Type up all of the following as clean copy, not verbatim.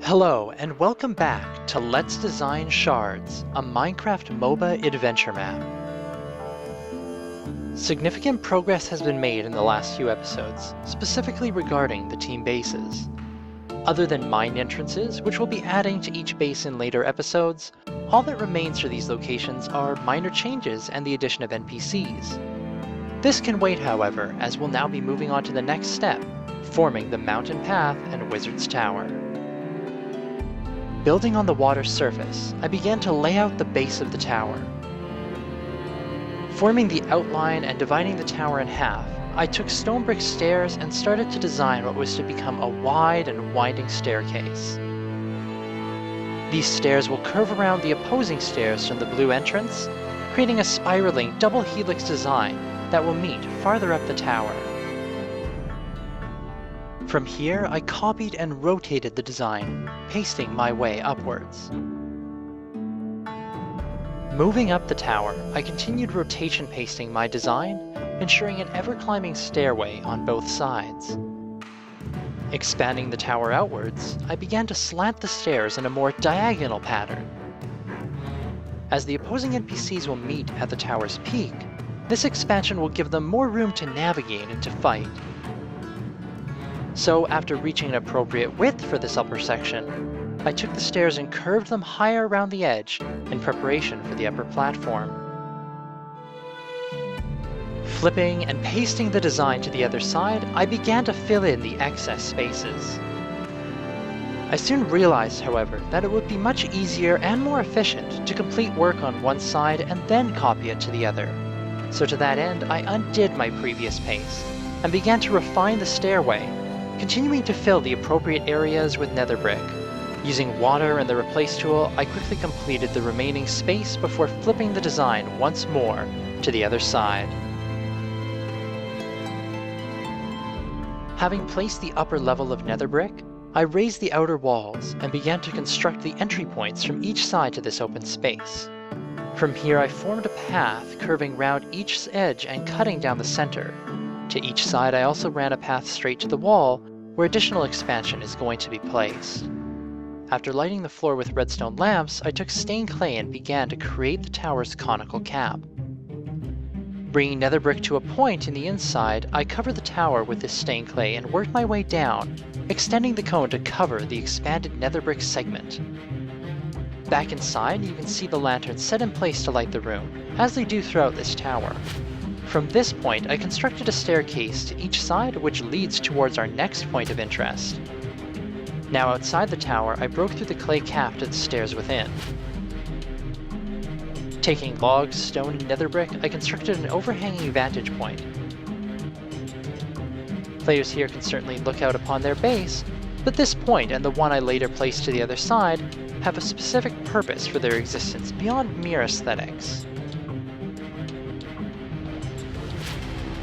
Hello, and welcome back to Let's Design Shards, a Minecraft MOBA adventure map. Significant progress has been made in the last few episodes, specifically regarding the team bases. Other than mine entrances, which we'll be adding to each base in later episodes, all that remains for these locations are minor changes and the addition of NPCs. This can wait, however, as we'll now be moving on to the next step, forming the mountain path and wizard's tower. Building on the water's surface, I began to lay out the base of the tower. Forming the outline and dividing the tower in half, I took stone brick stairs and started to design what was to become a wide and winding staircase. These stairs will curve around the opposing stairs from the blue entrance, creating a spiraling double helix design that will meet farther up the tower. From here, I copied and rotated the design, pasting my way upwards. Moving up the tower, I continued rotation pasting my design, ensuring an ever-climbing stairway on both sides. Expanding the tower outwards, I began to slant the stairs in a more diagonal pattern. As the opposing NPCs will meet at the tower's peak, this expansion will give them more room to navigate and to fight. So after reaching an appropriate width for this upper section, I took the stairs and curved them higher around the edge in preparation for the upper platform. Flipping and pasting the design to the other side, I began to fill in the excess spaces. I soon realized, however, that it would be much easier and more efficient to complete work on one side and then copy it to the other. So to that end, I undid my previous paste and began to refine the stairway, continuing to fill the appropriate areas with nether brick. Using water and the replace tool, I quickly completed the remaining space before flipping the design once more to the other side. Having placed the upper level of nether brick, I raised the outer walls and began to construct the entry points from each side to this open space. From here I formed a path curving round each edge and cutting down the center. To each side I also ran a path straight to the wall, where additional expansion is going to be placed. After lighting the floor with redstone lamps, I took stained clay and began to create the tower's conical cap. Bringing nether brick to a point in the inside, I covered the tower with this stained clay and worked my way down, extending the cone to cover the expanded nether brick segment. Back inside, you can see the lanterns set in place to light the room, as they do throughout this tower. From this point, I constructed a staircase to each side which leads towards our next point of interest. Now outside the tower, I broke through the clay cap to the stairs within. Taking logs, stone, and nether brick, I constructed an overhanging vantage point. Players here can certainly look out upon their base, but this point and the one I later placed to the other side have a specific purpose for their existence beyond mere aesthetics.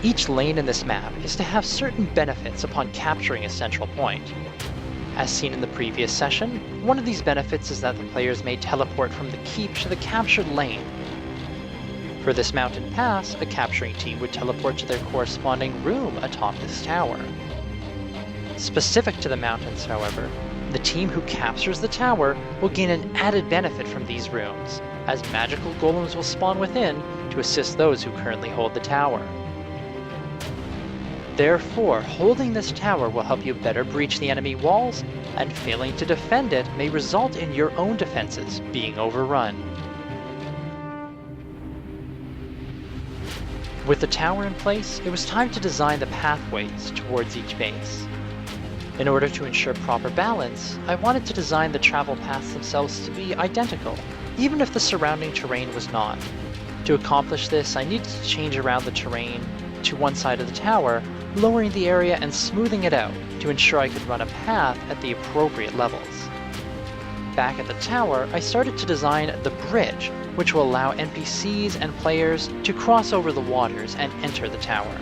Each lane in this map is to have certain benefits upon capturing a central point. As seen in the previous session, one of these benefits is that the players may teleport from the keep to the captured lane. For this mountain pass, a capturing team would teleport to their corresponding room atop this tower. Specific to the mountains, however, the team who captures the tower will gain an added benefit from these rooms, as magical golems will spawn within to assist those who currently hold the tower. Therefore, holding this tower will help you better breach the enemy walls, and failing to defend it may result in your own defenses being overrun. With the tower in place, it was time to design the pathways towards each base. In order to ensure proper balance, I wanted to design the travel paths themselves to be identical, even if the surrounding terrain was not. To accomplish this, I needed to change around the terrain to one side of the tower, lowering the area and smoothing it out to ensure I could run a path at the appropriate levels. Back at the tower, I started to design the bridge, which will allow NPCs and players to cross over the waters and enter the tower.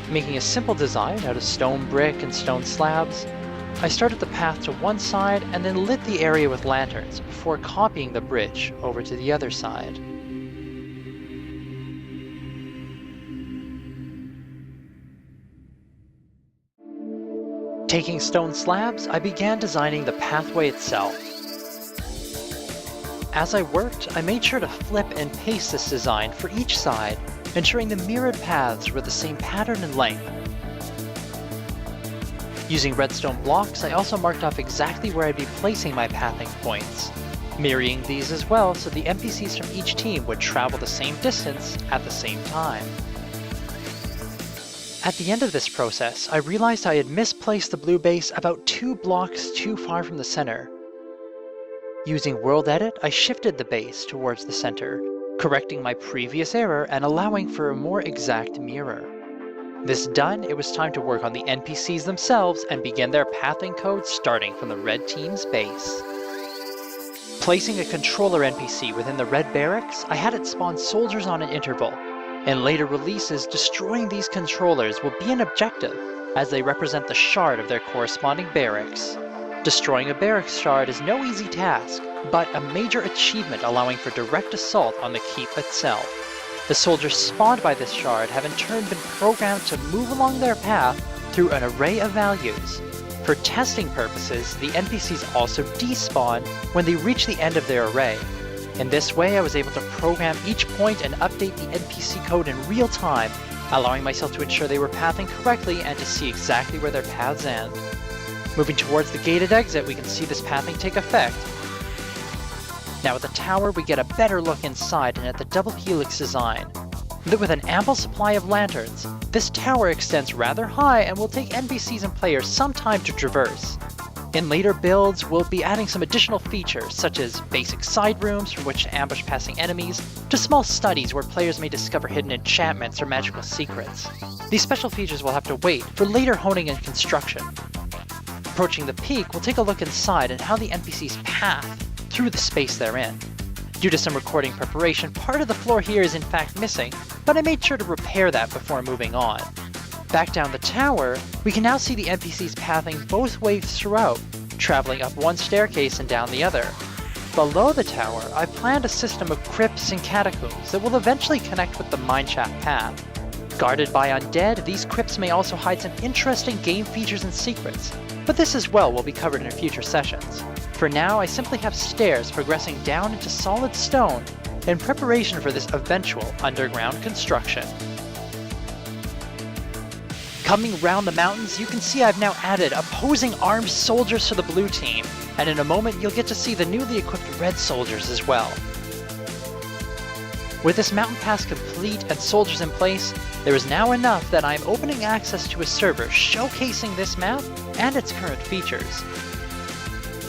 Making a simple design out of stone brick and stone slabs, I started the path to one side and then lit the area with lanterns before copying the bridge over to the other side. Taking stone slabs, I began designing the pathway itself. As I worked, I made sure to flip and paste this design for each side, ensuring the mirrored paths were the same pattern and length. Using redstone blocks, I also marked off exactly where I'd be placing my pathing points, mirroring these as well so the NPCs from each team would travel the same distance at the same time. At the end of this process, I realized I had misplaced the blue base about 2 blocks too far from the center. Using World Edit, I shifted the base towards the center, correcting my previous error and allowing for a more exact mirror. This done, it was time to work on the NPCs themselves and begin their pathing code starting from the red team's base. Placing a controller NPC within the red barracks, I had it spawn soldiers on an interval. In later releases, destroying these controllers will be an objective, as they represent the shard of their corresponding barracks. Destroying a barracks shard is no easy task, but a major achievement allowing for direct assault on the keep itself. The soldiers spawned by this shard have in turn been programmed to move along their path through an array of values. For testing purposes, the NPCs also despawn when they reach the end of their array. In this way, I was able to program each point and update the NPC code in real time, allowing myself to ensure they were pathing correctly and to see exactly where their paths end. Moving towards the gated exit, we can see this pathing take effect. Now at the tower, we get a better look inside and at the double helix design. With an ample supply of lanterns, this tower extends rather high and will take NPCs and players some time to traverse. In later builds, we'll be adding some additional features, such as basic side rooms from which to ambush passing enemies, to small studies where players may discover hidden enchantments or magical secrets. These special features will have to wait for later honing and construction. Approaching the peak, we'll take a look inside and how the NPCs path through the space they're in. Due to some recording preparation, part of the floor here is in fact missing, but I made sure to repair that before moving on. Back down the tower, we can now see the NPCs pathing both ways throughout, traveling up one staircase and down the other. Below the tower, I planned a system of crypts and catacombs that will eventually connect with the mineshaft path. Guarded by undead, these crypts may also hide some interesting game features and secrets, but this as well will be covered in future sessions. For now, I simply have stairs progressing down into solid stone in preparation for this eventual underground construction. Coming round the mountains, you can see I've now added opposing armed soldiers to the blue team, and in a moment you'll get to see the newly equipped red soldiers as well. With this mountain pass complete and soldiers in place, there is now enough that I'm opening access to a server showcasing this map and its current features.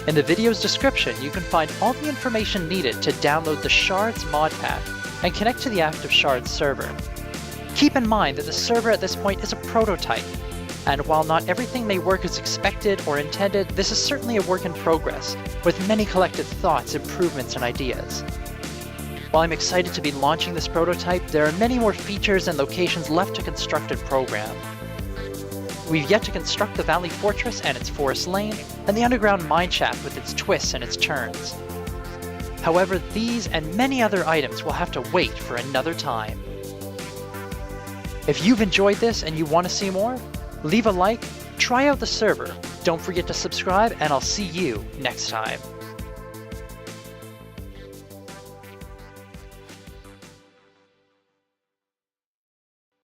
In the video's description, you can find all the information needed to download the Shards mod pack and connect to the active Shards server. Keep in mind that the server at this point is a prototype, and while not everything may work as expected or intended, this is certainly a work in progress, with many collected thoughts, improvements, and ideas. While I'm excited to be launching this prototype, there are many more features and locations left to construct and program. We've yet to construct the Valley Fortress and its forest lane, and the underground mineshaft with its twists and its turns. However, these and many other items will have to wait for another time. If you've enjoyed this and you want to see more, leave a like, try out the server, don't forget to subscribe, and I'll see you next time.